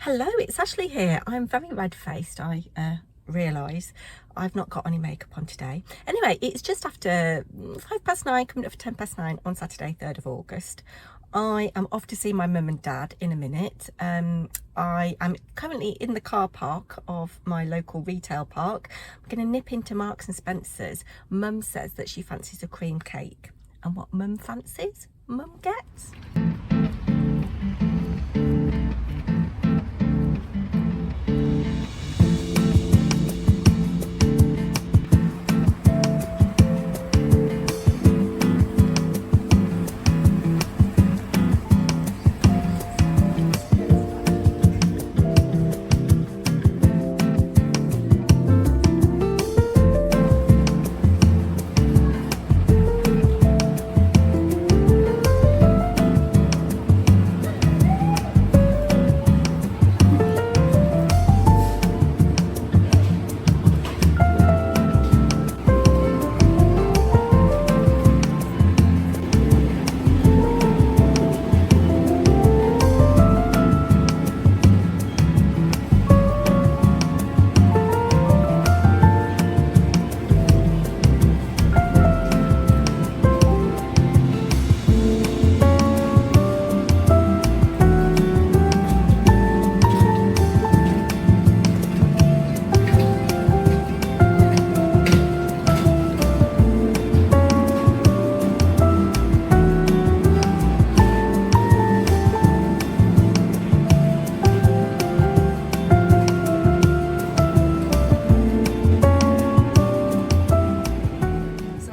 Hello, it's Ashley here. I'm very red-faced, I realise. I've not got any makeup on today. Anyway, it's just after 9:05, coming up for 9:10 on Saturday, 3rd of August. I am off to see my mum and dad in a minute. I am currently in the car park of my local retail park. I'm going to nip into Marks and Spencer's. Mum says that she fancies a cream cake. And what mum fancies, mum gets.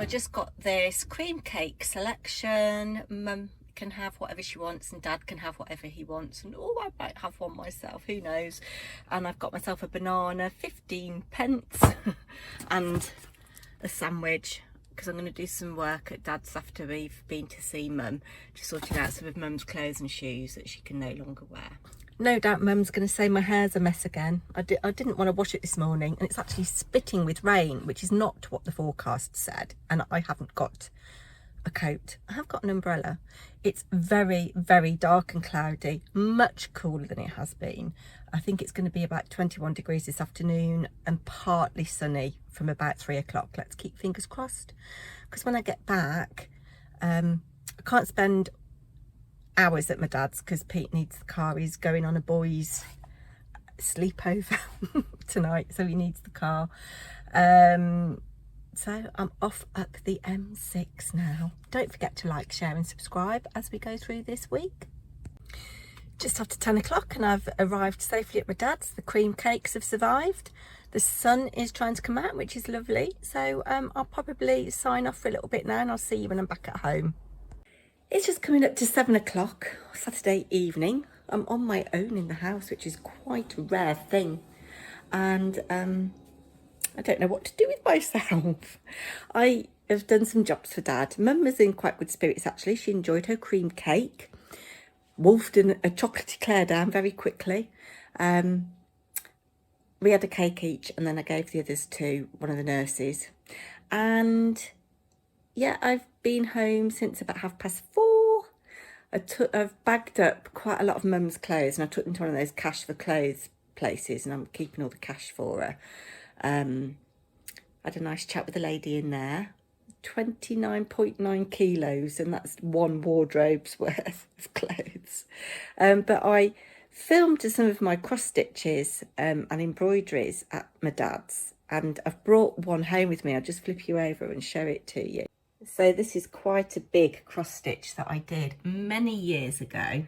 Just got this cream cake selection. Mum can have whatever she wants and dad can have whatever he wants, and oh, I might have one myself, who knows. And I've got myself a banana, 15 pence and a sandwich, because I'm going to do some work at dad's after we've been to see mum, just sorting out some of mum's clothes and shoes that she can no longer wear. No doubt mum's going to say my hair's a mess again. I didn't want to wash it this morning, and it's actually spitting with rain, which is not what the forecast said, and I haven't got a coat. I have got an umbrella. It's very, very dark and cloudy, much cooler than it has been. I think it's going to be about 21 degrees this afternoon and partly sunny from about 3 o'clock. Let's keep fingers crossed, because when I get back, I can't spend hours at my dad's because Pete needs the car. He's going on a boys sleepover tonight, so he needs the car. So I'm off up the M6 now. Don't forget to like, share and subscribe as we go through this week. Just after 10 o'clock and I've arrived safely at my dad's. The cream cakes have survived. The sun is trying to come out, which is lovely. So I'll probably sign off for a little bit now, and I'll see you when I'm back at home. It's just coming up to 7 o'clock Saturday evening. I'm on my own in the house, which is quite a rare thing. And I don't know what to do with myself. I have done some jobs for dad. Mum was in quite good spirits, actually. She enjoyed her cream cake. Wolfed a chocolate eclair down very quickly. We had a cake each, and then I gave the others to one of the nurses. And yeah, I've been home since about 4:30. I've bagged up quite a lot of mum's clothes, and I took them to one of those cash for clothes places, and I'm keeping all the cash for her. I had a nice chat with the lady in there. 29.9 kilos, and that's one wardrobe's worth of clothes. But I filmed some of my cross stitches and embroideries at my dad's, and I've brought one home with me. I'll just flip you over and show it to you. So this is quite a big cross stitch that I did many years ago.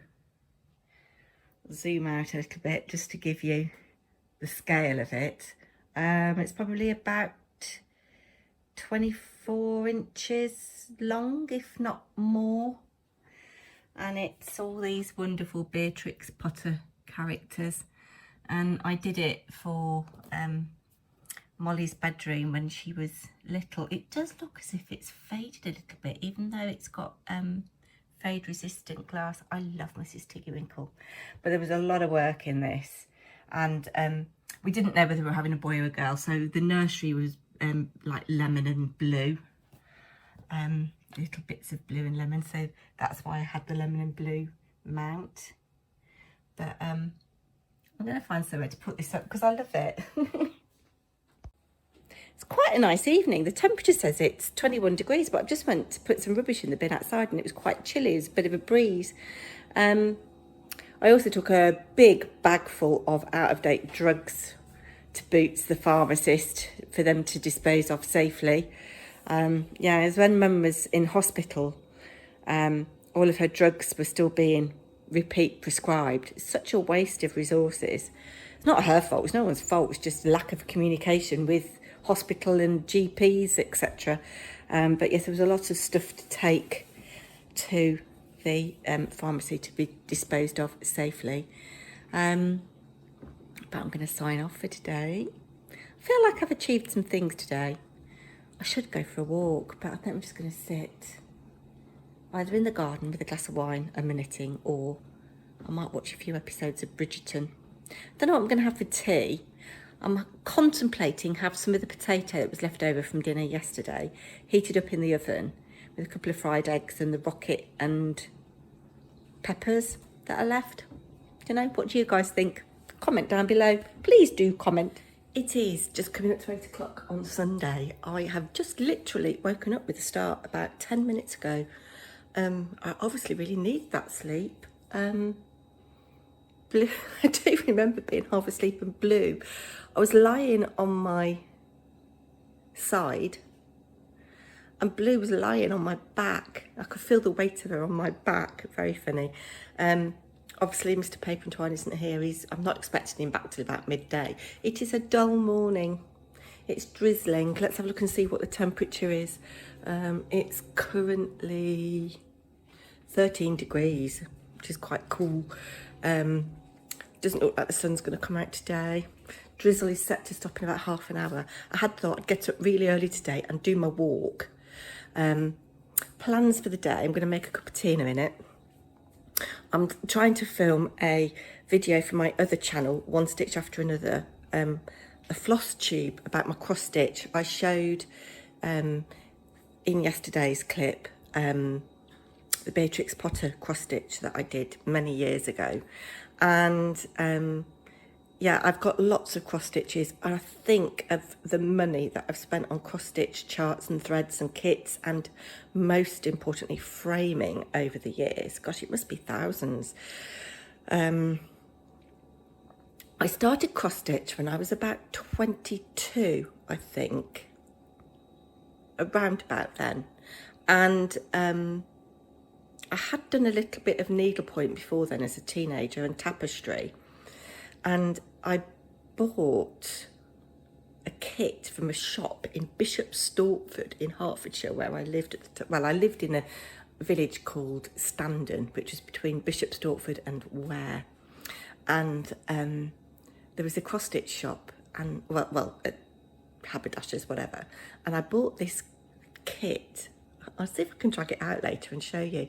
Zoom out a little bit just to give you the scale of it. It's probably about 24 inches long, if not more. And it's all these wonderful Beatrix Potter characters. And I did it for Molly's bedroom when she was little. It does look as if it's faded a little bit, even though it's got fade resistant glass. I love Mrs. Tiggywinkle, but there was a lot of work in this, and we didn't know whether we were having a boy or a girl, so the nursery was like lemon and blue, little bits of blue and lemon, so that's why I had the lemon and blue mount. But I'm going to find somewhere to put this up because I love it. It's quite a nice evening. The temperature says it's 21 degrees, but I've just went to put some rubbish in the bin outside and it was quite chilly. It's a bit of a breeze. I also took a big bag full of out-of-date drugs to Boots, the pharmacist, for them to dispose of safely. Yeah, as when Mum was in hospital, all of her drugs were still being repeat prescribed. It's such a waste of resources. It's not her fault, it's no one's fault, it's just lack of communication with hospital and GPs, etc. But yes, there was a lot of stuff to take to the pharmacy to be disposed of safely. But I'm going to sign off for today. I feel like I've achieved some things today. I should go for a walk, but I think I'm just going to sit either in the garden with a glass of wine and my knitting, or I might watch a few episodes of Bridgerton. Don't know what I'm going to have for tea. I'm contemplating have some of the potato that was left over from dinner yesterday heated up in the oven with a couple of fried eggs and the rocket and peppers that are left. You know, what do you guys think? Comment down below. Please do comment. It is just coming up to 8 o'clock on Sunday. I have just literally woken up with a start about 10 minutes ago. I obviously really need that sleep. Blue, I do remember being half asleep, and Blue, I was lying on my side and Blue was lying on my back. I could feel the weight of her on my back. Very funny. Obviously Mr. Paper&Twine isn't here. I'm not expecting him back till about midday. It is a dull morning. It's drizzling. Let's have a look and see what the temperature is. It's currently 13 degrees, which is quite cool. Doesn't look like the sun's going to come out today. Drizzle is set to stop in about half an hour. I had thought I'd get up really early today and do my walk. Plans for the day, I'm going to make a cup of tea in a minute. I'm trying to film a video for my other channel, One Stitch After Another, a floss tube about my cross stitch. I showed in yesterday's clip the Beatrix Potter cross stitch that I did many years ago, and yeah, I've got lots of cross stitches. I think of the money that I've spent on cross stitch charts and threads and kits, and most importantly framing over the years. Gosh, it must be thousands. I started cross stitch when I was about 22, I think, around about then, and I had done a little bit of needlepoint before then as a teenager and tapestry, and I bought a kit from a shop in Bishop Stortford in Hertfordshire, where I lived at the time. Well, I lived in a village called Standon, which is between Bishop Stortford and Ware, and there was a cross stitch shop, and well, haberdashers, whatever, and I bought this kit. I'll see if I can drag it out later and show you.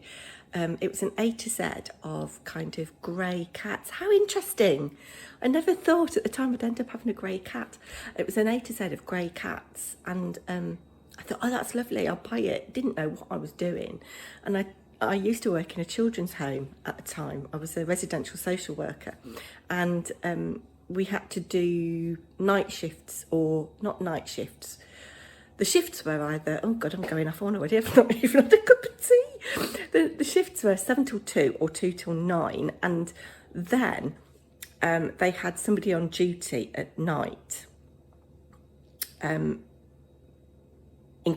It was an A to Z of kind of grey cats. How interesting. I never thought at the time I'd end up having a grey cat. It was an A to Z of grey cats, and I thought, oh, that's lovely, I'll buy it. Didn't know what I was doing. And I used to work in a children's home at the time. I was a residential social worker, and we had to do night shifts, or not night shifts. The shifts were either, oh God, I'm going off on already, I've not even had a cup of tea. The shifts were 7 till 2 or 2 till 9, and then they had somebody on duty at night in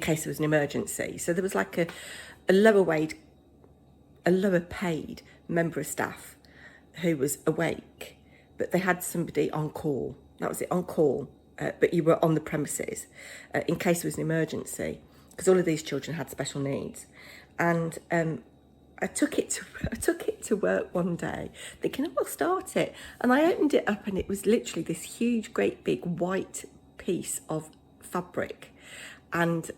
case there was an emergency. So there was like a lower paid member of staff who was awake, but they had somebody on call. That was it, on call. But you were on the premises in case there was an emergency, because all of these children had special needs. And I took it to work one day, thinking, oh, I'll start it. And I opened it up, and it was literally this huge, great big white piece of fabric. And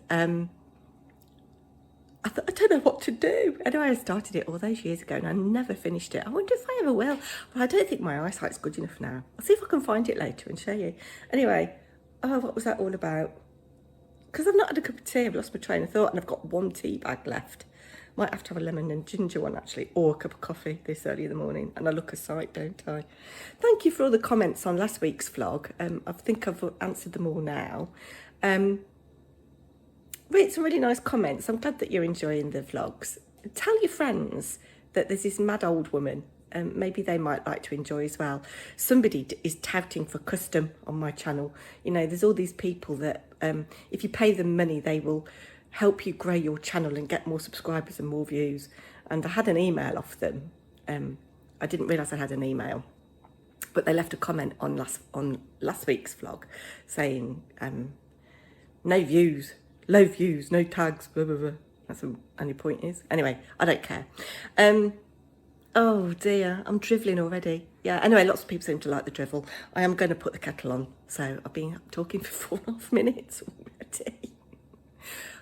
I thought, I don't know what to do. Anyway, I started it all those years ago, and I never finished it. I wonder if I ever will. But I don't think my eyesight's good enough now. I'll see if I can find it later and show you. Anyway, oh, what was that all about? Because I've not had a cup of tea. I've lost my train of thought, and I've got one tea bag left. Might have to have a lemon and ginger one actually, or a cup of coffee this early in the morning. And I look a sight, don't I? Thank you for all the comments on last week's vlog. I think I've answered them all now. Read some really nice comments. I'm glad that you're enjoying the vlogs. Tell your friends that there's this mad old woman. Maybe they might like to enjoy as well. Somebody is touting for custom on my channel. You know, there's all these people that if you pay them money, they will help you grow your channel and get more subscribers and more views. And I had an email off them. I didn't realise I had an email, but they left a comment on last week's vlog saying no views, low views, no tags, blah blah blah. That's what any point is. Anyway, I don't care. Oh dear, I'm drivelling already. Yeah, anyway, lots of people seem to like the drivel. I am going to put the kettle on. So I've been talking for 4.5 minutes already.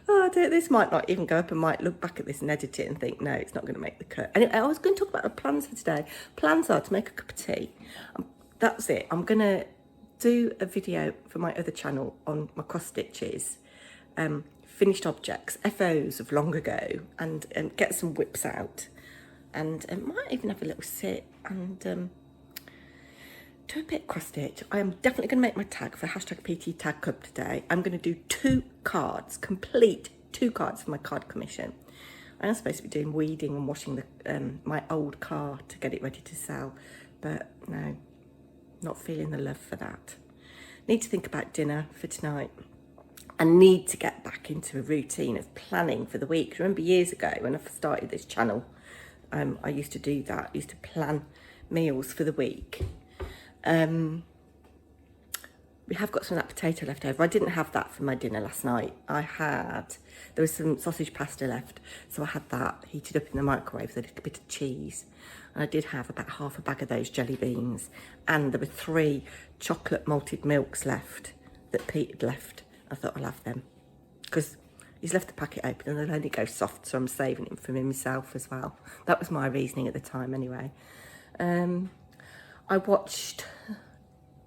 Oh dear, this might not even go up. I might look back at this and edit it and think, no, it's not going to make the cut. Anyway, I was going to talk about the plans for today. Plans are to make a cup of tea. That's it. I'm going to do a video for my other channel on my cross stitches. Finished objects, FOs of long ago, and get some whips out. And might even have a little sit and do a bit of cross stitch. I am definitely going to make my tag for #PT Tag Club today. I'm going to do 2 cards, complete 2 cards for my card commission. I am supposed to be doing weeding and washing my old car to get it ready to sell, but no, not feeling the love for that. Need to think about dinner for tonight. I need to get back into a routine of planning for the week. Remember years ago when I started this channel, I used to do that. I used to plan meals for the week. We have got some of that potato left over. I didn't have that for my dinner last night. There was some sausage pasta left, so I had that heated up in the microwave with a little bit of cheese. And I did have about half a bag of those jelly beans. And there were 3 chocolate malted milks left that Pete had left. I thought I'll have them because he's left the packet open and they'll only go soft, so I'm saving it for myself as well. That was my reasoning at the time anyway. I watched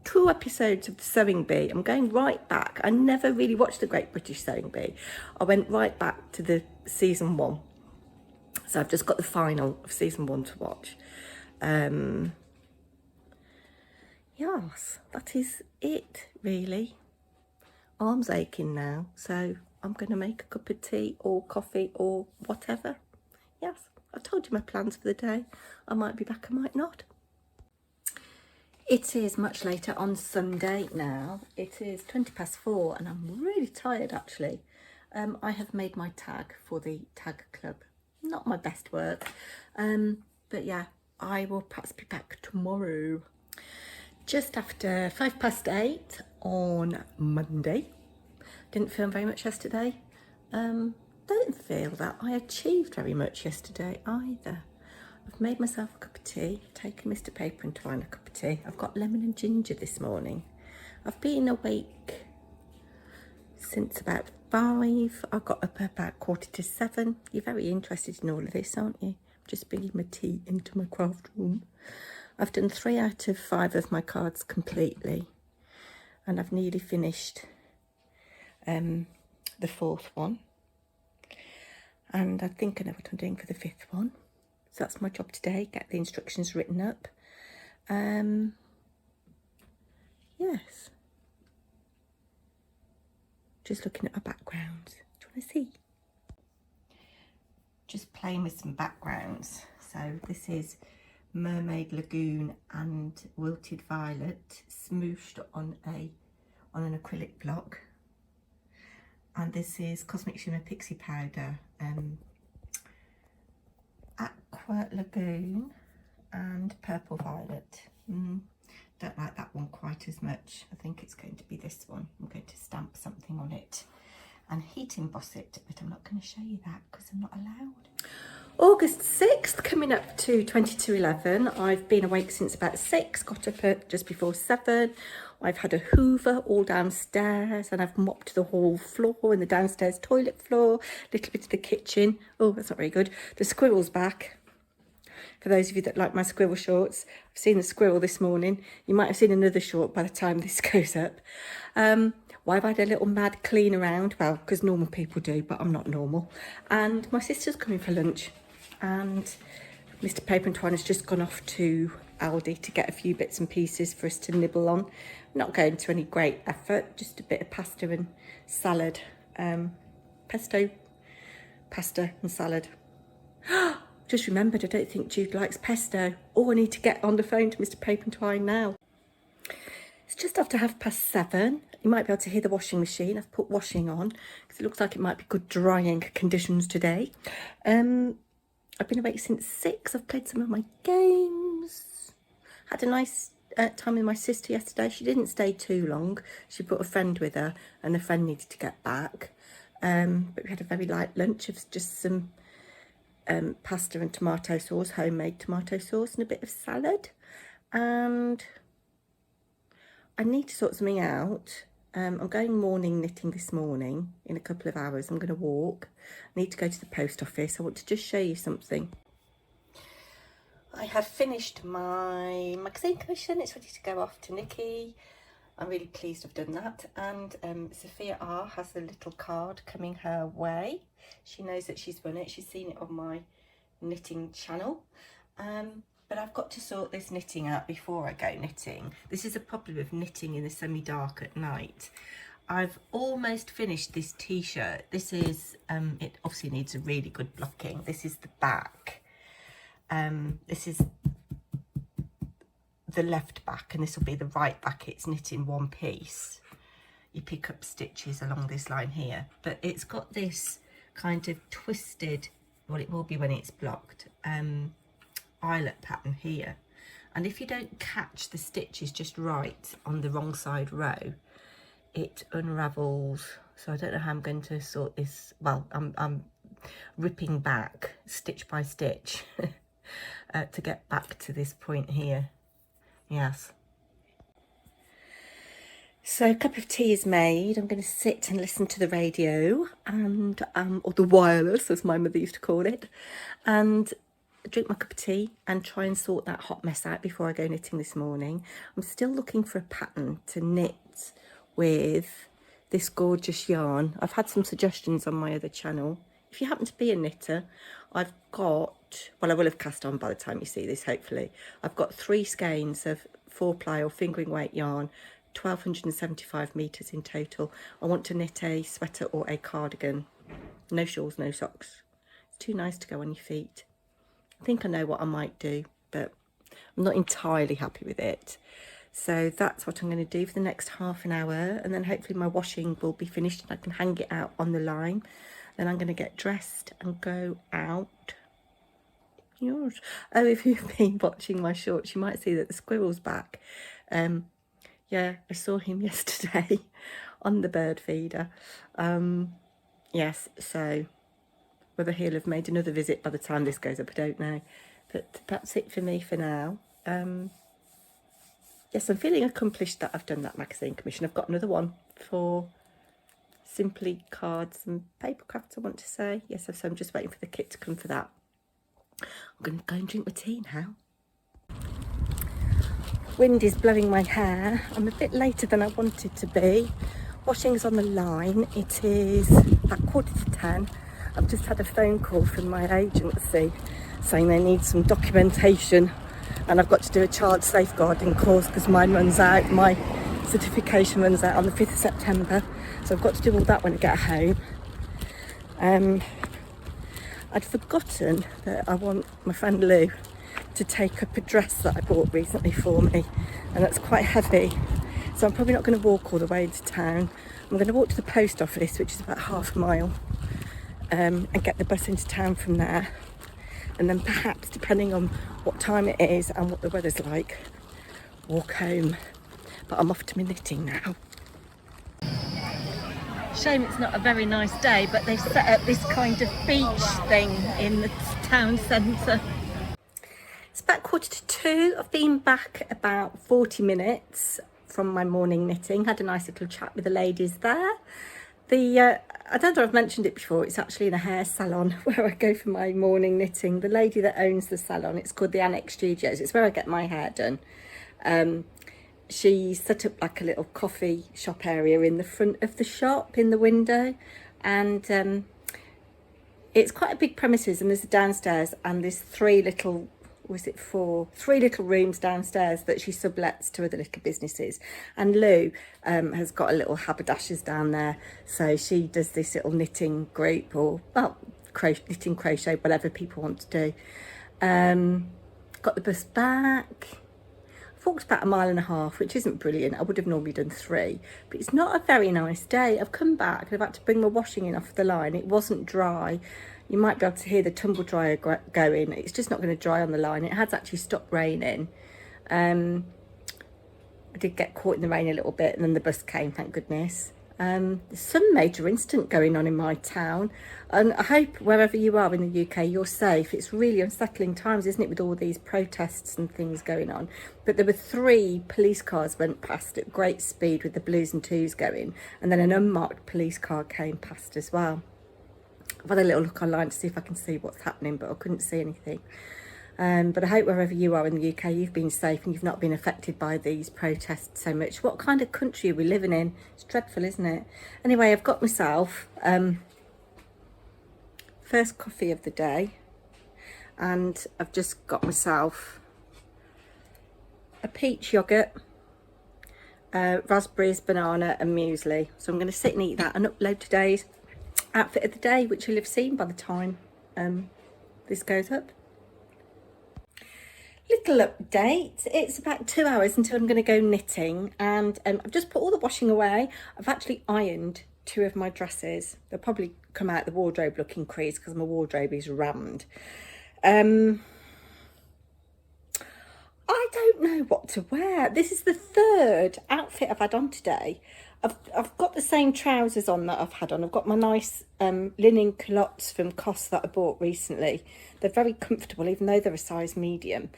2 episodes of The Sewing Bee. I'm going right back. I never really watched The Great British Sewing Bee. I went right back to the season 1. So I've just got the final of season 1 to watch. Yes, that is it really. Arm's aching now, so I'm going to make a cup of tea or coffee or whatever. Yes, I told you my plans for the day. I might be back, I might not. It is much later on Sunday now. It is 4:20 and I'm really tired actually. I have made my tag for the tag club. Not my best work, but yeah, I will perhaps be back tomorrow. Just after 8:05 on Monday. Didn't film very much yesterday. Don't feel that I achieved very much yesterday either. I've made myself a cup of tea, taken Mr. Paper&Twine a cup of tea. I've got lemon and ginger this morning. I've been awake since about 5. I got up about 7:15. You're very interested in all of this, aren't you? Just bringing my tea into my craft room. I've done 3 out of 5 of my cards completely. And I've nearly finished the 4th one. And I think I know what I'm doing for the 5th one. So that's my job today, get the instructions written up. Yes. Just looking at my backgrounds. Do you want to see? Just playing with some backgrounds. So this is Mermaid Lagoon and Wilted Violet smooshed on an acrylic block. And this is Cosmic Shimmer Pixie Powder, Aqua Lagoon and Purple Violet. Don't like that one quite as much. I think it's going to be this one. I'm going to stamp something on it and heat emboss it, but I'm not going to show you that because I'm not allowed. August 6th, coming up to 22:11. I've been awake since about 6, got up at just before 7. I've had a hoover all downstairs and I've mopped the hall floor and the downstairs toilet floor, a little bit of the kitchen. Oh, that's not very good. The squirrel's back. For those of you that like my squirrel shorts, I've seen the squirrel this morning. You might have seen another short by the time this goes up. Well, I've had a little mad clean around, well, because normal people do, but I'm not normal. And my sister's coming for lunch, and Mr. Paper&Twine has just gone off to Aldi to get a few bits and pieces for us to nibble on. Not going to any great effort, just a bit of pasta and salad. Pasta and salad. Just remembered, I don't think Jude likes pesto. Oh, I need to get on the phone to Mr. Paper&Twine now. It's just after 7:30. You might be able to hear the washing machine. I've put washing on because it looks like it might be good drying conditions today. I've been awake since 6. I've played some of my games. Had a nice time with my sister yesterday. She didn't stay too long. She brought a friend with her, and the friend needed to get back. But we had a very light lunch of just some pasta and tomato sauce, homemade tomato sauce, and a bit of salad. And I need to sort something out. I'm going morning knitting this morning in a couple of hours. I'm going to walk. I need to go to the post office. I want to just show you something. I have finished my magazine commission. It's ready to go off to Nikki. I'm really pleased I've done that. And Sophia R has a little card coming her way. She knows that she's won it. She's seen it on my knitting channel. But I've got to sort this knitting out before I go knitting. This is a problem with knitting in the semi-dark at night. I've almost finished this t-shirt. This is, it obviously needs a really good blocking. This is the back. This is the left back, and this will be the right back. It's knit in one piece. You pick up stitches along this line here. But it's got this kind of twisted, well, it will be when it's blocked, eyelet pattern here, and if you don't catch the stitches just right on the wrong side row, it unravels. So I don't know how I'm going to sort this. Well, I'm ripping back stitch by stitch to get back to this point here. Yes. So a cup of tea is made. I'm going to sit and listen to the radio, and or the wireless, as my mother used to call it, and drink my cup of tea and try and sort that hot mess out before I go knitting this morning. I'm still looking for a pattern to knit with this gorgeous yarn. I've had some suggestions on my other channel. If you happen to be a knitter, I've got, well, I will have cast on by the time you see this, hopefully. I've got 3 skeins of 4-ply or fingering weight yarn, 1275 metres in total. I want to knit a sweater or a cardigan. No shawls, no socks. It's too nice to go on your feet. I think I know what I might do, but I'm not entirely happy with it. So that's what I'm going to do for the next half an hour, and then hopefully my washing will be finished and I can hang it out on the line. Then I'm going to get dressed and go out. Oh, if you've been watching my shorts, you might see that the squirrel's back. Yeah, I saw him yesterday on the bird feeder. Yes, so whether he'll have made another visit by the time this goes up, I don't know. But that's it for me for now. Yes, I'm feeling accomplished that I've done that magazine commission. I've got another one for Simply Cards and Paper Crafts, I want to say. Yes, so I'm just waiting for the kit to come for that. I'm going to go and drink my tea now. Wind is blowing my hair. I'm a bit later than I wanted to be. Washing's on the line. It is about 9:45. I've just had a phone call from my agency saying they need some documentation, and I've got to do a child safeguarding course because mine runs out, my certification runs out on the 5th of September, so I've got to do all that when I get home. I'd forgotten that I want my friend Lou to take up a dress that I bought recently for me, and that's quite heavy, so I'm probably not going to walk all the way into town. I'm going to walk to the post office, which is about half a mile, and get the bus into town from there, and then perhaps, depending on what time it is and what the weather's like, walk home. But I'm off to my knitting now. Shame it's not a very nice day, but they've set up this kind of beach thing in the town centre. It's about 1:45. I've been back about 40 minutes from my morning knitting. Had a nice little chat with the ladies there. I don't know if I've mentioned it before, it's actually in a hair salon where I go for my morning knitting. The lady that owns the salon, it's called the Annex Studios. It's where I get my hair done. she set up like a little coffee shop area in the front of the shop, in the window, and it's quite a big premises, and there's a downstairs and there's three little rooms downstairs that she sublets to other little businesses. And Lou has got a little haberdashers down there, so she does this little knitting group, or well, knitting, crochet, whatever people want to do. Got the bus back. I've walked about 1.5 miles, which isn't brilliant. I would have normally done 3, but it's not a very nice day. I've come back and I've had to bring my washing in off the line. It wasn't dry. You might be able to hear the tumble dryer going. It's just not going to dry on the line. It has actually stopped raining. I did get caught in the rain a little bit, and then the bus came, thank goodness. There's some major incident going on in my town, and I hope wherever you are in the UK you're safe. It's really unsettling times, isn't it, with all these protests and things going on. But there were 3 police cars went past at great speed with the blues and twos going, and then an unmarked police car came past as well. I've had a little look online to see if I can see what's happening, but I couldn't see anything. But I hope wherever you are in the UK you've been safe and you've not been affected by these protests so much. What kind of country are we living in? It's dreadful, isn't it? Anyway, I've got myself first coffee of the day, and I've just got myself a peach yoghurt, raspberries, banana and muesli. So I'm going to sit and eat that and upload today's outfit of the day, which you'll have seen by the time this goes up. Little update, it's about 2 hours until I'm going to go knitting, and I've just put all the washing away. I've actually ironed 2 of my dresses. They'll probably come out the wardrobe looking creased because my wardrobe is rammed. I don't know what to wear. This is the 3rd outfit I've had on today. I've got the same trousers on that I've had on. I've got my nice linen culottes from COS that I bought recently. They're very comfortable, even though they're a size medium.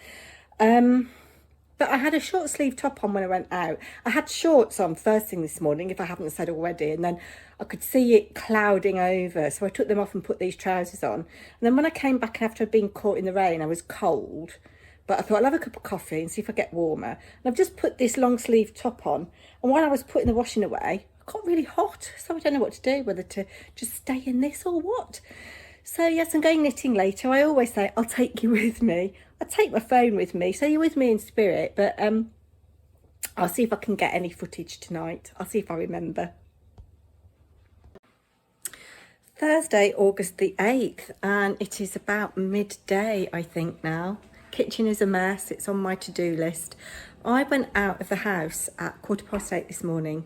But I had a short sleeve top on when I went out. I had shorts on first thing this morning, if I haven't said already, and then I could see it clouding over. So I took them off and put these trousers on. And then when I came back after I'd been caught in the rain, I was cold. But I thought I'll have a cup of coffee and see if I get warmer. And I've just put this long sleeve top on. And while I was putting the washing away, I got really hot. So I don't know what to do, whether to just stay in this or what. So yes, I'm going knitting later. I always say, I'll take you with me. I take my phone with me. So you're with me in spirit. But I'll see if I can get any footage tonight. I'll see if I remember. Thursday, August the 8th. And it is about midday, I think now. Kitchen is a mess. It's on my to-do list. I went out of the house at 8:15 this morning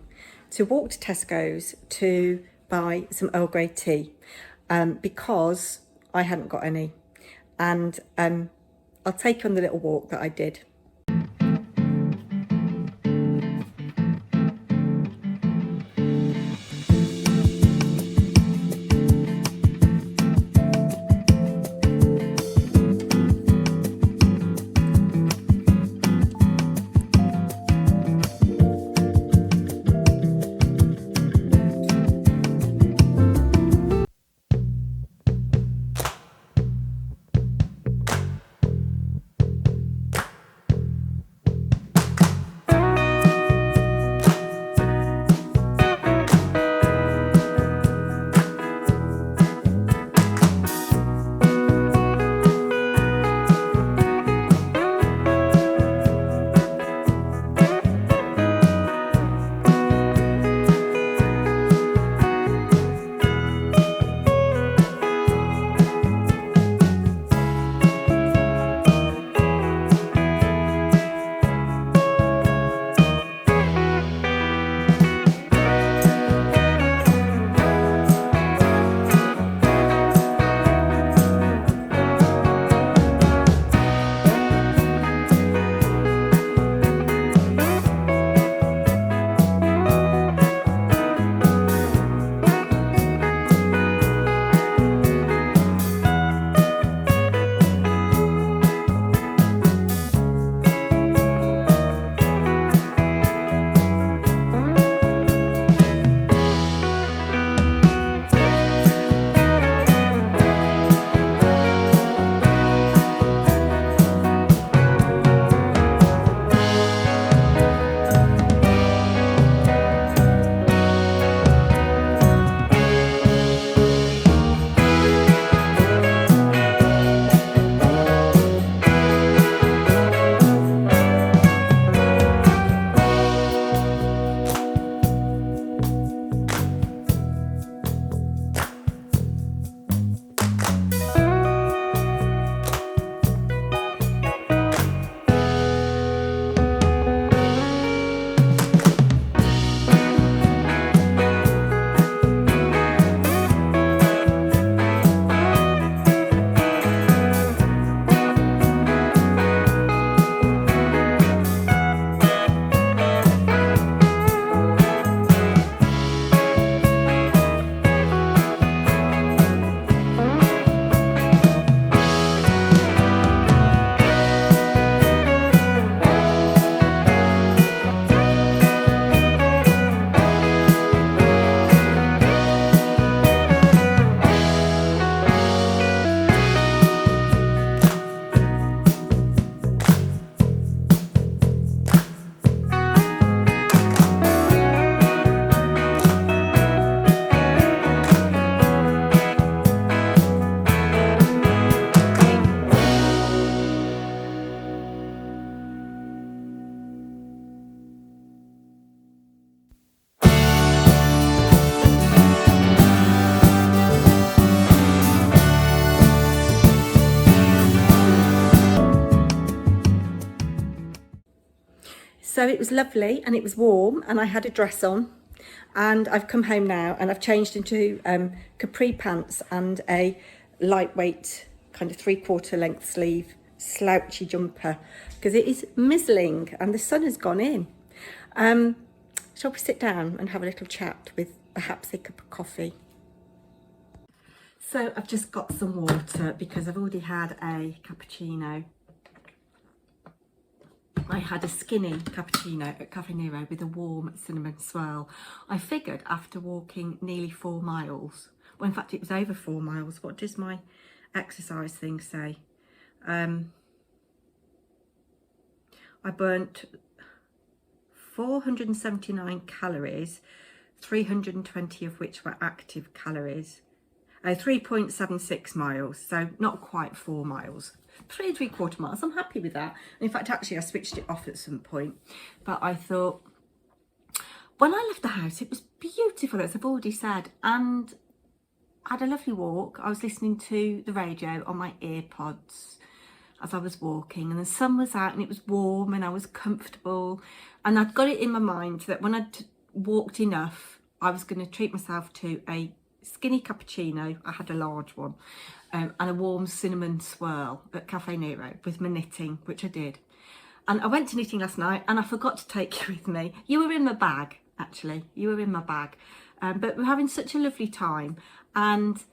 to walk to Tesco's to buy some Earl Grey tea because I hadn't got any. And I'll take you on the little walk that I did. So it was lovely and it was warm and I had a dress on, and I've come home now and I've changed into capri pants and a lightweight kind of 3/4 length sleeve slouchy jumper because it is mizzling and the sun has gone in. Shall we sit down and have a little chat with perhaps a cup of coffee? So I've just got some water because I've already had a cappuccino. I had a skinny cappuccino at Caffè Nero with a warm cinnamon swirl. I figured after walking nearly 4 miles, well in fact it was over 4 miles, what does my exercise thing say? I burnt 479 calories, 320 of which were active calories. 3.76 miles, so not quite 4 miles. 3 3/4 miles, I'm happy with that. In fact, actually, I switched it off at some point. But I thought, when I left the house, it was beautiful, as I've already said, and I had a lovely walk. I was listening to the radio on my earpods as I was walking, and the sun was out and it was warm and I was comfortable. And I'd got it in my mind that when I'd walked enough, I was going to treat myself to a skinny cappuccino. I had a large one, and a warm cinnamon swirl at Caffè Nero with my knitting, which I did. And I went to knitting last night and I forgot to take you with me. You were in my bag, actually. You were in my bag. But we're having such a lovely time. And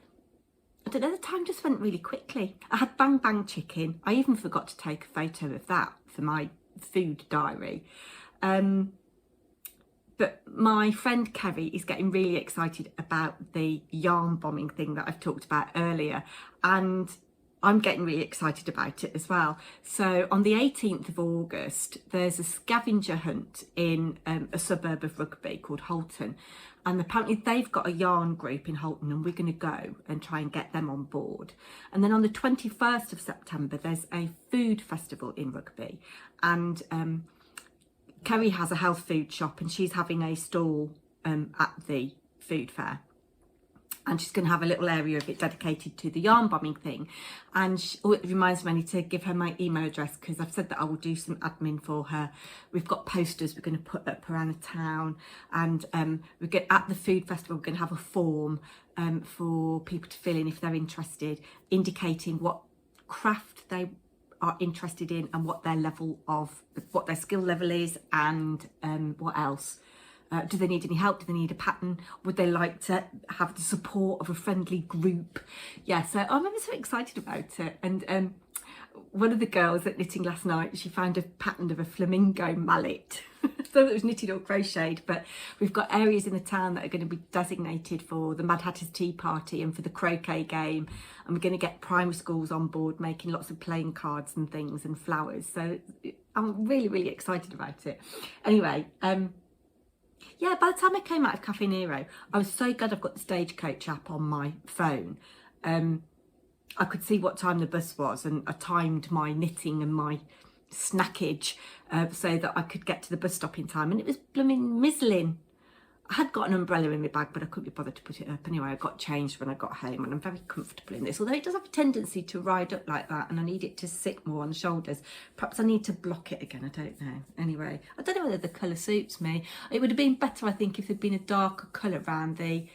I don't know, the time just went really quickly. I had bang bang chicken. I even forgot to take a photo of that for my food diary. But my friend Kerry is getting really excited about the yarn bombing thing that I've talked about earlier, and I'm getting really excited about it as well. So on the 18th of August, there's a scavenger hunt in a suburb of Rugby called Holton, and apparently they've got a yarn group in Holton, and we're going to go and try and get them on board. And then on the 21st of September, there's a food festival in Rugby, and Kerry has a health food shop and she's having a stall at the food fair, and she's going to have a little area of it dedicated to the yarn bombing thing. And it reminds me I need to give her my email address because I've said that I will do some admin for her. We've got posters we're going to put up around the town, and at the food festival we're going to have a form for people to fill in if they're interested, indicating what craft they are interested in and what their skill level is, and what else. Do they need any help? Do they need a pattern? Would they like to have the support of a friendly group? Yeah, so I'm so excited about it. And one of the girls at knitting last night, she found a pattern of a flamingo mallet. So it was knitted or crocheted, but we've got areas in the town that are going to be designated for the Mad Hatter's Tea Party and for the croquet game, and we're going to get primary schools on board making lots of playing cards and things and flowers. So I'm really, really excited about it. Anyway, yeah, by the time I came out of Caffè Nero, I was so glad I've got the Stagecoach app on my phone. I could see what time the bus was, and I timed my knitting and my snackage so that I could get to the bus stop in time, and it was blooming mizzling. I had got an umbrella in my bag, but I couldn't be bothered to put it up. Anyway, I got changed when I got home, and I'm very comfortable in this, although it does have a tendency to ride up like that, and I need it to sit more on the shoulders. Perhaps I need to block it again, I don't know. Anyway, I don't know whether the colour suits me. It would have been better, I think, if there'd been a darker colour around the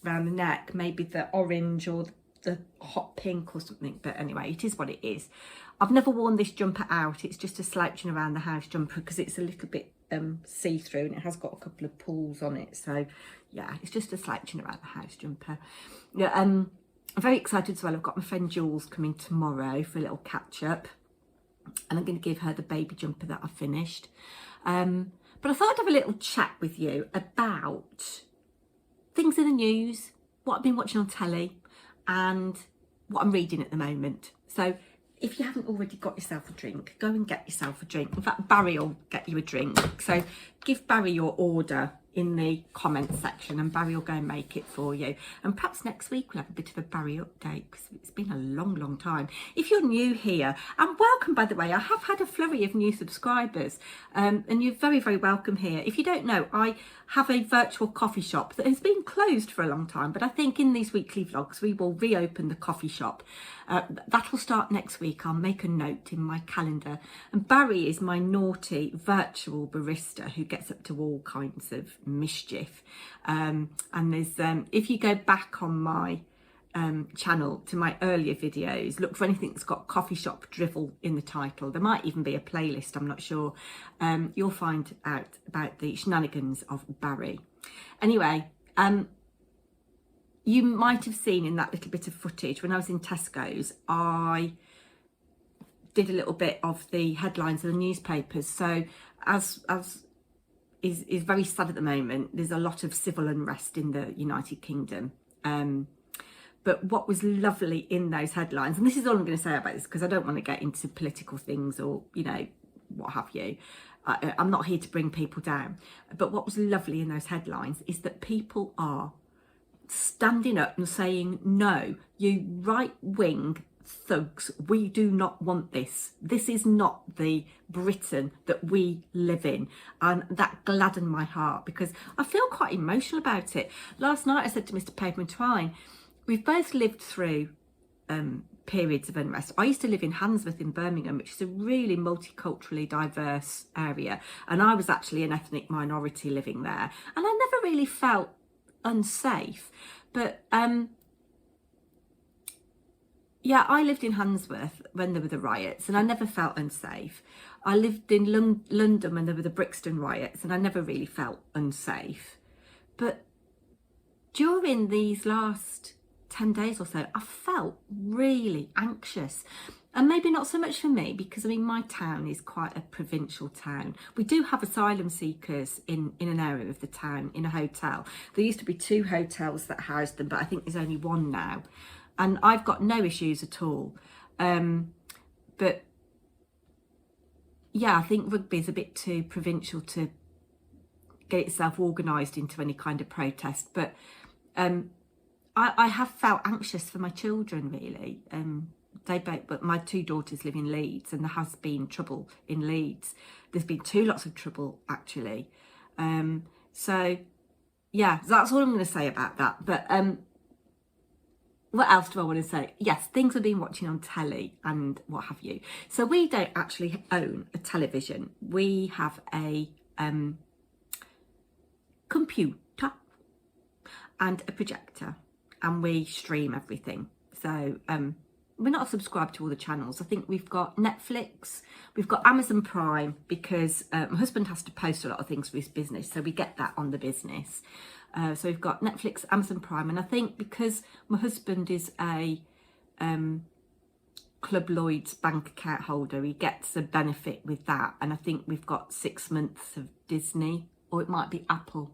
neck, maybe the orange or the hot pink or something. But anyway, it is what it is. I've never worn this jumper out. It's just a slouching around the house jumper because it's a little bit see-through, and it has got a couple of pulls on it. So yeah, it's just a slouching around the house jumper. Yeah, I'm very excited as well. I've got my friend Jules coming tomorrow for a little catch-up, and I'm going to give her the baby jumper that I finished. But I thought I'd have a little chat with you about things in the news, what I've been watching on telly, and what I'm reading at the moment. So if you haven't already got yourself a drink, go and get yourself a drink. In fact, Barry will get you a drink. So give Barry your order in the comments section, and Barry will go and make it for you. And perhaps next week we'll have a bit of a Barry update, because it's been a long time. If you're new here, and welcome, by the way, I have had a flurry of new subscribers, and you're very welcome here. If you don't know, I have a virtual coffee shop that has been closed for a long time, but I think in these weekly vlogs we will reopen the coffee shop. That'll start next week. I'll make a note in my calendar. And Barry is my naughty virtual barista who gets up to all kinds of mischief. And there's if you go back on my channel to my earlier videos, look for anything that's got coffee shop drivel in the title. There might even be a playlist, I'm not sure. You'll find out about the shenanigans of Barry. Anyway, you might have seen in that little bit of footage when I was in Tesco's, I did a little bit of the headlines of the newspapers. So as is very sad at the moment, there's a lot of civil unrest in the United Kingdom. But what was lovely in those headlines, and this is all I'm going to say about this because I don't want to get into political things or, you know, what have you. I'm not here to bring people down. But what was lovely in those headlines is that people are standing up and saying, no, you right-wing thugs, we do not want this. This is not the Britain that we live in. And that gladdened my heart because I feel quite emotional about it. Last night I said to Mr. Paper&Twine, we've both lived through periods of unrest. I used to live in Handsworth in Birmingham, which is a really multiculturally diverse area. And I was actually an ethnic minority living there. And I never really felt unsafe. But yeah, I lived in Handsworth when there were the riots and I never felt unsafe. I lived in London when there were the Brixton riots and I never really felt unsafe. But during these last 10 days or so, I felt really anxious. And maybe not so much for me because, I mean, my town is quite a provincial town. We do have asylum seekers in an area of the town, in a hotel. There used to be 2 hotels that housed them, but I think there's only 1 now. And I've got no issues at all. But yeah, I think rugby is a bit too provincial to get itself organised into any kind of protest. But I have felt anxious for my children, really. But my 2 daughters live in Leeds and there has been trouble in Leeds. There's been 2 lots of trouble, actually. So, yeah, that's all I'm going to say about that. But what else do I want to say? Yes, things we've been watching on telly and what have you. So we don't actually own a television. We have a computer and a projector and we stream everything. So we're not subscribed to all the channels. I think we've got Netflix, we've got Amazon Prime because my husband has to post a lot of things for his business, so we get that on the business. So we've got Netflix, Amazon Prime, and I think because my husband is a Club Lloyd's bank account holder, he gets a benefit with that. And I think we've got 6 months of Disney, or it might be Apple.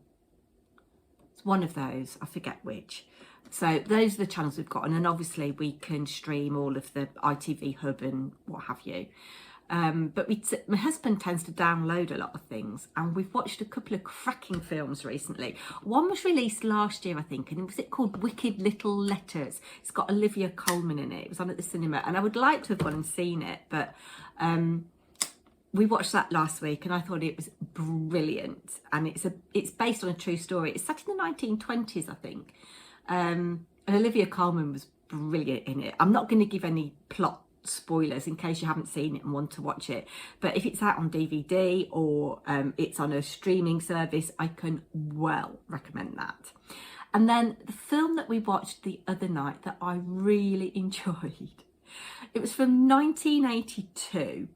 It's one of those, I forget which. So those are the channels we've got, and then obviously we can stream all of the ITV Hub and what have you. But my husband tends to download a lot of things, and we've watched a couple of cracking films recently. One was released last year, I think, and was it called Wicked Little Letters? It's got Olivia Colman in it. It was on at the cinema, and I would like to have gone and seen it, but we watched that last week, and I thought it was brilliant. And it's based on a true story. It's set in the 1920s, I think. And Olivia Colman was brilliant in it. I'm not going to give any plot spoilers in case you haven't seen it and want to watch it, but if it's out on DVD or it's on a streaming service, I can well recommend that. And then the film that we watched the other night that I really enjoyed, it was from 1982.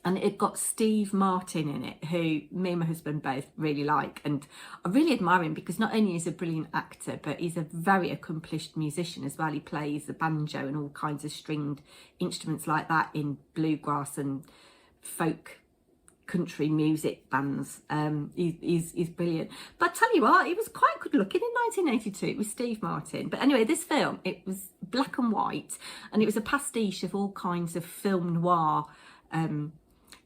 And it got Steve Martin in it, who me and my husband both really like. And I really admire him because not only is he a brilliant actor, but he's a very accomplished musician as well. He plays the banjo and all kinds of stringed instruments like that in bluegrass and folk country music bands. He's brilliant. But I tell you what, he was quite good looking in 1982 with Steve Martin. But anyway, this film, it was black and white, and it was a pastiche of all kinds of film noir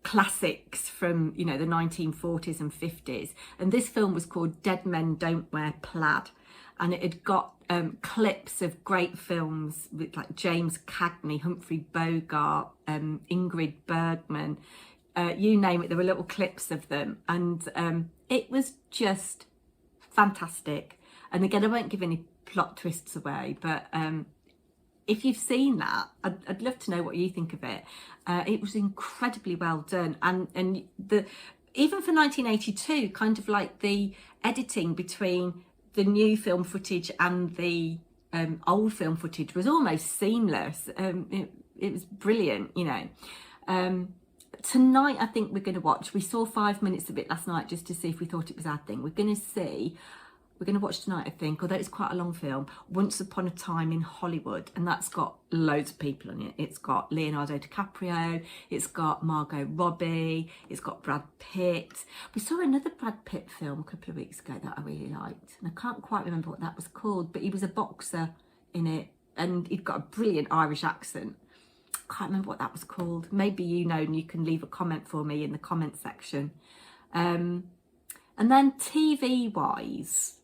classics from, you know, the 1940s and 50s. And this film was called Dead Men Don't Wear Plaid. And it had got clips of great films with like James Cagney, Humphrey Bogart, Ingrid Bergman, you name it. There were little clips of them. And it was just fantastic. And again, I won't give any plot twists away, but if you've seen that, I'd love to know what you think of it. It was incredibly well done, and even for 1982, kind of like the editing between the new film footage and the old film footage was almost seamless. It was brilliant, you know. Tonight, I think we're going to watch. We saw 5 minutes of it last night just to see if we thought it was our thing. We're going to watch tonight, I think, although it's quite a long film, Once Upon a Time in Hollywood, and that's got loads of people in it. It's got Leonardo DiCaprio, it's got Margot Robbie, it's got Brad Pitt. We saw another Brad Pitt film a couple of weeks ago that I really liked, and I can't quite remember what that was called, but he was a boxer in it, and he'd got a brilliant Irish accent. I can't remember what that was called. Maybe you know, and you can leave a comment for me in the comment section. And then TV-wise,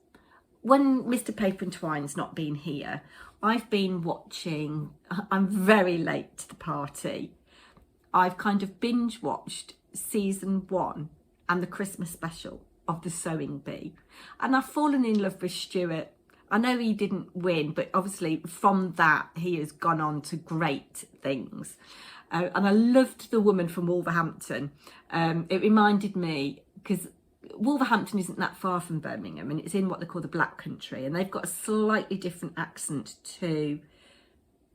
when Mr. Paper&Twine's not been here, I've been watching, I'm very late to the party. I've kind of binge watched season 1 and the Christmas special of The Sewing Bee. And I've fallen in love with Stuart. I know he didn't win, but obviously from that, he has gone on to great things. And I loved the woman from Wolverhampton. It reminded me, because Wolverhampton isn't that far from Birmingham, and it's in what they call the Black Country, and they've got a slightly different accent to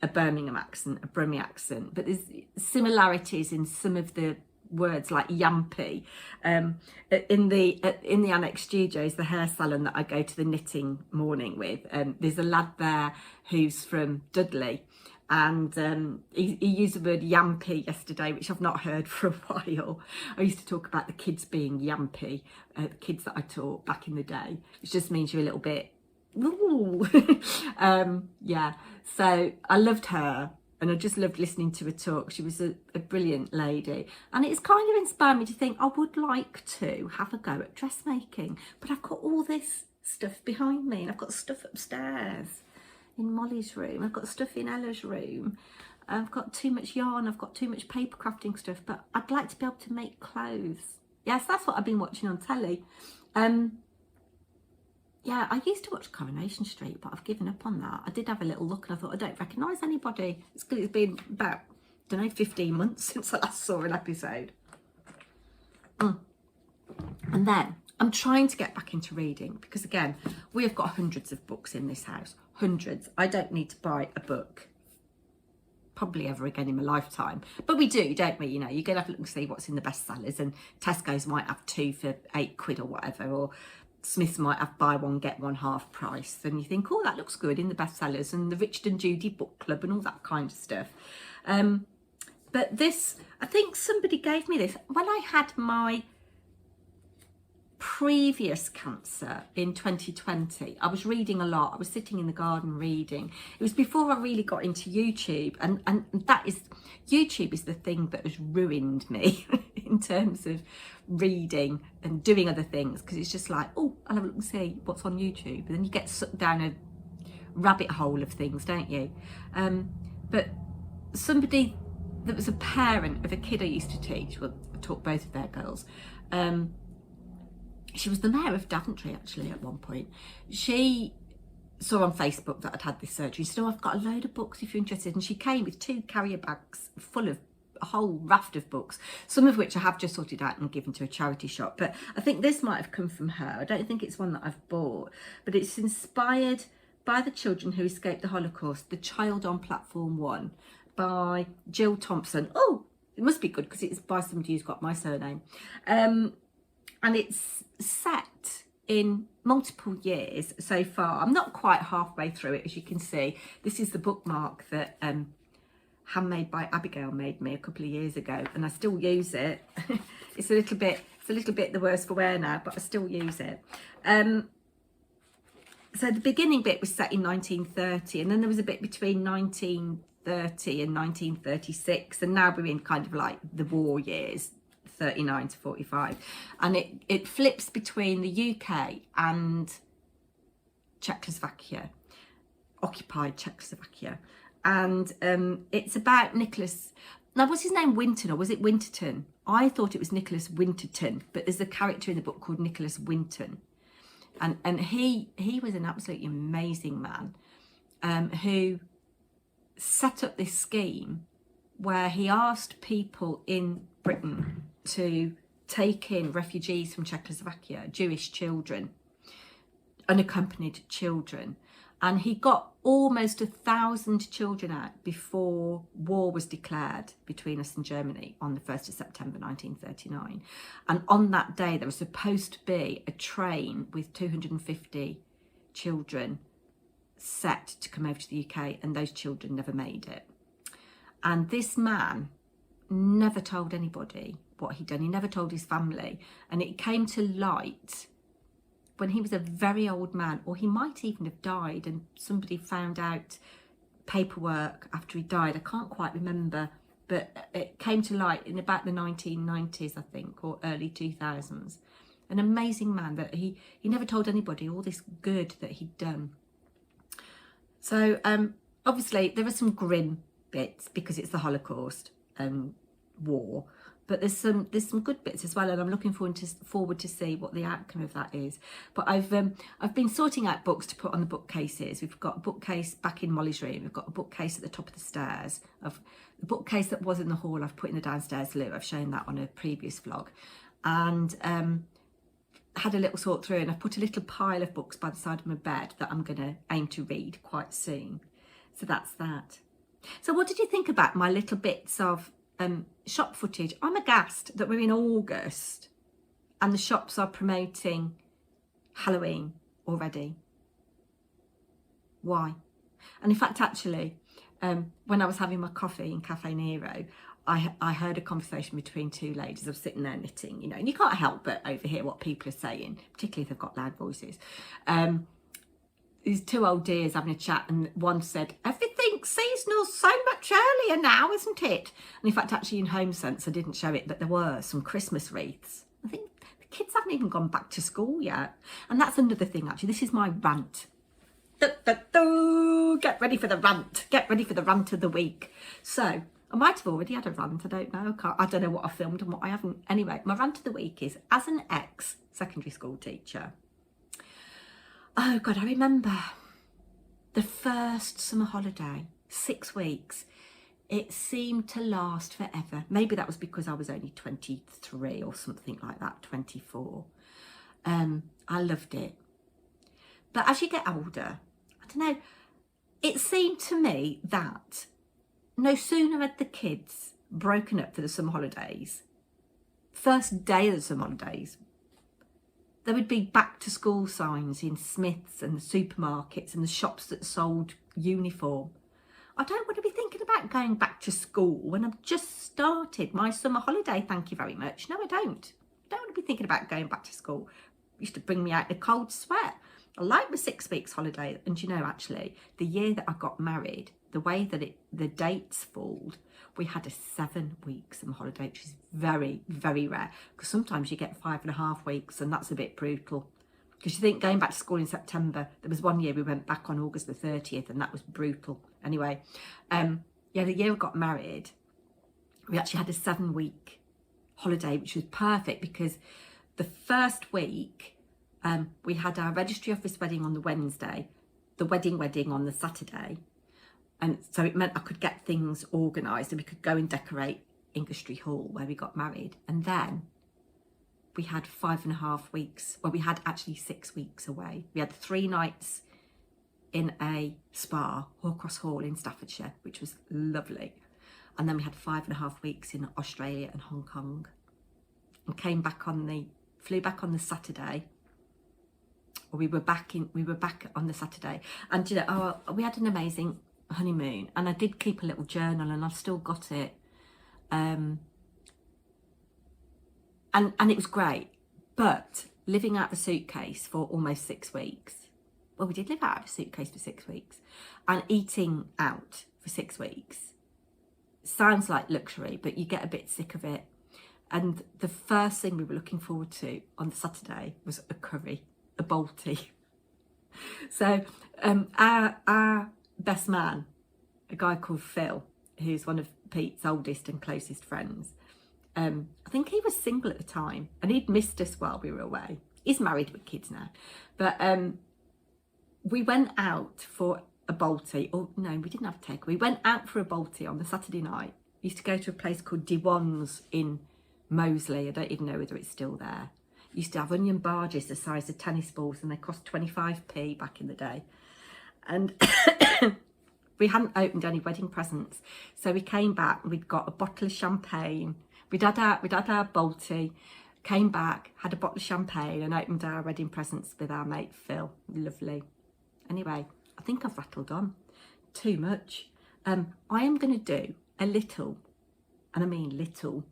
a Birmingham accent, a Brummie accent, but there's similarities in some of the words, like yampy. In the Annex Studios, the hair salon that I go to the knitting morning with, there's a lad there who's from Dudley, and he used the word yampy yesterday, which I've not heard for a while. I used to talk about the kids being yampy, the kids that I taught back in the day, which just means you're a little bit, ooh. Yeah, so I loved her, and I just loved listening to her talk. She was a brilliant lady, and it's kind of inspired me to think I would like to have a go at dressmaking, but I've got all this stuff behind me, and I've got stuff upstairs in Molly's room, I've got stuff in Ella's room, I've got too much yarn, I've got too much paper crafting stuff, but I'd like to be able to make clothes. Yes, that's what I've been watching on telly. Yeah, I used to watch Coronation Street, but I've given up on that. I did have a little look, and I thought, I don't recognise anybody. It's because it's been about, I don't know, 15 months since I last saw an episode. And then I'm trying to get back into reading, because again, we have got hundreds of books in this house. Hundreds. I don't need to buy a book probably ever again in my lifetime, but we do, don't we? You know, you go have a look and see what's in the bestsellers, and Tesco's might have 2 for £8 or whatever, or Smith's might have buy one get one half price, and you think, oh, that looks good in the bestsellers, and the Richard and Judy book club and all that kind of stuff. But this, I think somebody gave me this when I had my previous cancer in 2020. I was reading a lot. I was sitting in the garden reading. It was before I really got into YouTube, and that is, YouTube is the thing that has ruined me in terms of reading and doing other things, because it's just like, oh, I'll have a look and see what's on YouTube, and then you get sucked down a rabbit hole of things, don't you? But somebody that was a parent of a kid I used to teach, well, I taught both of their girls, she was the mayor of Daventry actually at one point. She saw on Facebook that I'd had this surgery. She said, oh, I've got a load of books if you're interested. And she came with 2 carrier bags full of a whole raft of books, some of which I have just sorted out and given to a charity shop. But I think this might have come from her. I don't think it's one that I've bought, but it's inspired by the children who escaped the Holocaust, The Child on Platform 1 by Jill Thompson. Oh, it must be good because it's by somebody who's got my surname. And it's set in multiple years so far. I'm not quite halfway through it, as you can see. This is the bookmark that Handmade by Abigail made me a couple of years ago, and I still use it. It's a little bit the worse for wear now, but I still use it. So the beginning bit was set in 1930, and then there was a bit between 1930 and 1936, and now we're in kind of like the war years, 39 to 45. And it flips between the UK and Czechoslovakia, occupied Czechoslovakia. And it's about Nicholas. Now, was his name Winton or was it Winterton? I thought it was Nicholas Winterton, but there's a character in the book called Nicholas Winton. And he was an absolutely amazing man who set up this scheme where he asked people in Britain to take in refugees from Czechoslovakia, Jewish children, unaccompanied children. And he got almost 1,000 children out before war was declared between us and Germany on the 1st of September 1939. And on that day, there was supposed to be a train with 250 children set to come over to the UK, and those children never made it. And this man never told anybody what he'd done. He never told his family. And it came to light when he was a very old man, or he might even have died, and somebody found out paperwork after he died. I can't quite remember, but it came to light in about the 1990s, I think, or early 2000s. An amazing man that he never told anybody all this good that he'd done. So obviously there are some grim bits because it's the Holocaust war, but there's some good bits as well, and I'm looking forward to see what the outcome of that is. But I've been sorting out books to put on the bookcases. We've got a bookcase back in Molly's room. We've got a bookcase at the top of the stairs. The bookcase that was in the hall, I've put in the downstairs loo. I've shown that on a previous vlog, and had a little sort through, and I've put a little pile of books by the side of my bed that I'm going to aim to read quite soon. So that's that. So what did you think about my little bits of shop footage? I'm aghast that we're in August and the shops are promoting Halloween already. Why? And in fact, actually, when I was having my coffee in Cafe Nero, I heard a conversation between two ladies. I was sitting there knitting, you know, and you can't help but overhear what people are saying, particularly if they've got loud voices. These two old dears having a chat, and one said, everything's seasonal so much earlier now, isn't it? And in fact, actually in Home Sense, I didn't show it, but there were some Christmas wreaths. I think the kids haven't even gone back to school yet. And that's another thing, actually. This is my rant. Get ready for the rant. Get ready for the rant of the week. So I might have already had a rant. I don't know. I don't know what I filmed and what I haven't. Anyway, my rant of the week is, as an ex-secondary school teacher, oh God, I remember the first summer holiday, 6 weeks. It seemed to last forever. Maybe that was because I was only 23 or something like that, 24. I loved it. But as you get older, I don't know, it seemed to me that no sooner had the kids broken up for the summer holidays, first day of the summer holidays, there would be back to school signs in Smiths and the supermarkets and the shops that sold uniform. I don't want to be thinking about going back to school when I've just started my summer holiday, thank you very much. No, I don't. I don't want to be thinking about going back to school. It used to bring me out in a cold sweat. I like my 6 weeks holiday. And you know, actually, the year that I got married, the way that the dates falled, we had a 7 week summer holiday, which is very, very rare. Because sometimes you get 5.5 weeks, and that's a bit brutal. Because you think going back to school in September, there was one year we went back on August the 30th, and that was brutal. Anyway, yeah, the year I got married, we actually had a 7 week holiday, which was perfect because the first week we had our registry office wedding on the Wednesday, the wedding on the Saturday. And so it meant I could get things organised and we could go and decorate Inglestry Hall where we got married. And then we had 5.5 weeks. Well, we had actually 6 weeks away. We had 3 nights in a spa, Horcross Hall in Staffordshire, which was lovely. And then we had 5.5 weeks in Australia and Hong Kong. And flew back on the Saturday. Or we were back on the Saturday. And you know, we had an amazing honeymoon, and I did keep a little journal, and I've still got it, and it was great. But living out of a suitcase for almost 6 weeks, well, we did live out of a suitcase for 6 weeks, and eating out for 6 weeks sounds like luxury, but you get a bit sick of it. And the first thing we were looking forward to on the Saturday was a curry, a balti. So our best man, a guy called Phil, who's one of Pete's oldest and closest friends, I think he was single at the time and he'd missed us while we were away. He's married with kids now. But we went out for a balti. Oh, no, we didn't have a take. We went out for a balti on the Saturday night. We used to go to a place called Dewan's in Moseley. I don't even know whether it's still there. Used to have onion barges the size of tennis balls and they cost 25p back in the day. And we hadn't opened any wedding presents. So we came back and we'd got a bottle of champagne. We'd had our balti, came back, had a bottle of champagne and opened our wedding presents with our mate Phil. Lovely. Anyway, I think I've rattled on too much. I am going to do a little, and I mean little,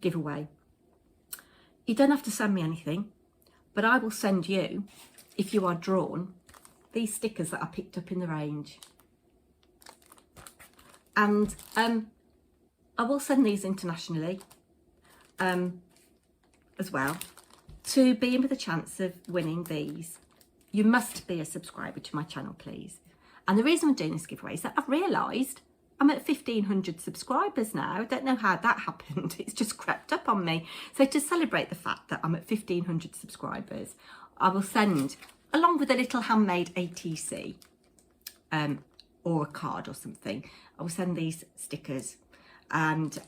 giveaway. You don't have to send me anything, but I will send you, if you are drawn, these stickers that I picked up in the range. And I will send these internationally as well. To be in with a chance of winning these, you must be a subscriber to my channel, please. And the reason I'm doing this giveaway is that I've realised I'm at 1,500 subscribers now. I don't know how that happened. It's just crept up on me. So to celebrate the fact that I'm at 1,500 subscribers, I will send, along with a little handmade ATC or a card or something, I will send these stickers. And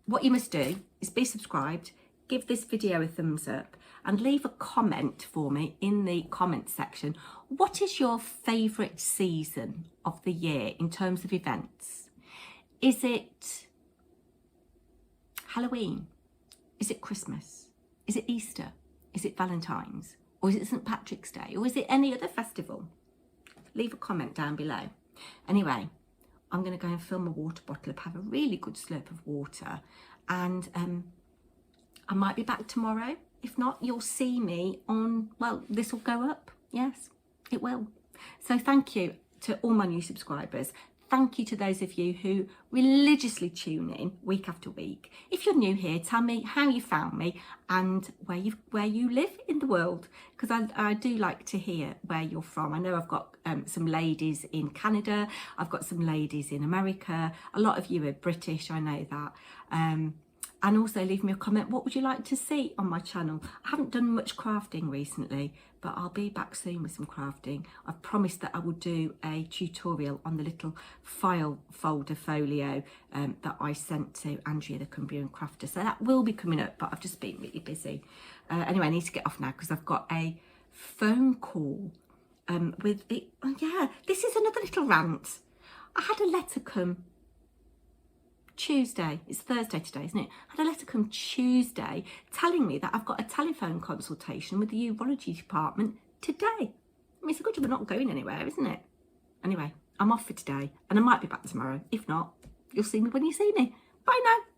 what you must do is be subscribed, give this video a thumbs up and leave a comment for me in the comment section. What is your favourite season of the year in terms of events? Is it Halloween? Is it Christmas? Is it Easter? Is it Valentine's? Or is it St. Patrick's Day? Or is it any other festival? Leave a comment down below. Anyway, I'm going to go and fill my water bottle up, have a really good slurp of water, and I might be back tomorrow. If not, you'll see me on, well, this will go up. Yes, it will. So thank you to all my new subscribers. Thank you to those of you who religiously tune in week after week. If you're new here, tell me how you found me and where you live in the world, because I do like to hear where you're from. I know I've got some ladies in Canada. I've got some ladies in America. A lot of you are British, I know that. And also leave me a comment, what would you like to see on my channel? I haven't done much crafting recently, but I'll be back soon with some crafting. I've promised that I will do a tutorial on the little file folder folio that I sent to Andrea, the Cumbrian crafter. So that will be coming up, but I've just been really busy. Anyway, I need to get off now because I've got a phone call with the, oh yeah, this is another little rant. I had a letter come Tuesday, it's Thursday today, isn't it? I had a letter come Tuesday telling me that I've got a telephone consultation with the urology department today. I mean, it's a good job we're not going anywhere, isn't it? Anyway, I'm off for today and I might be back tomorrow. If not, you'll see me when you see me. Bye now.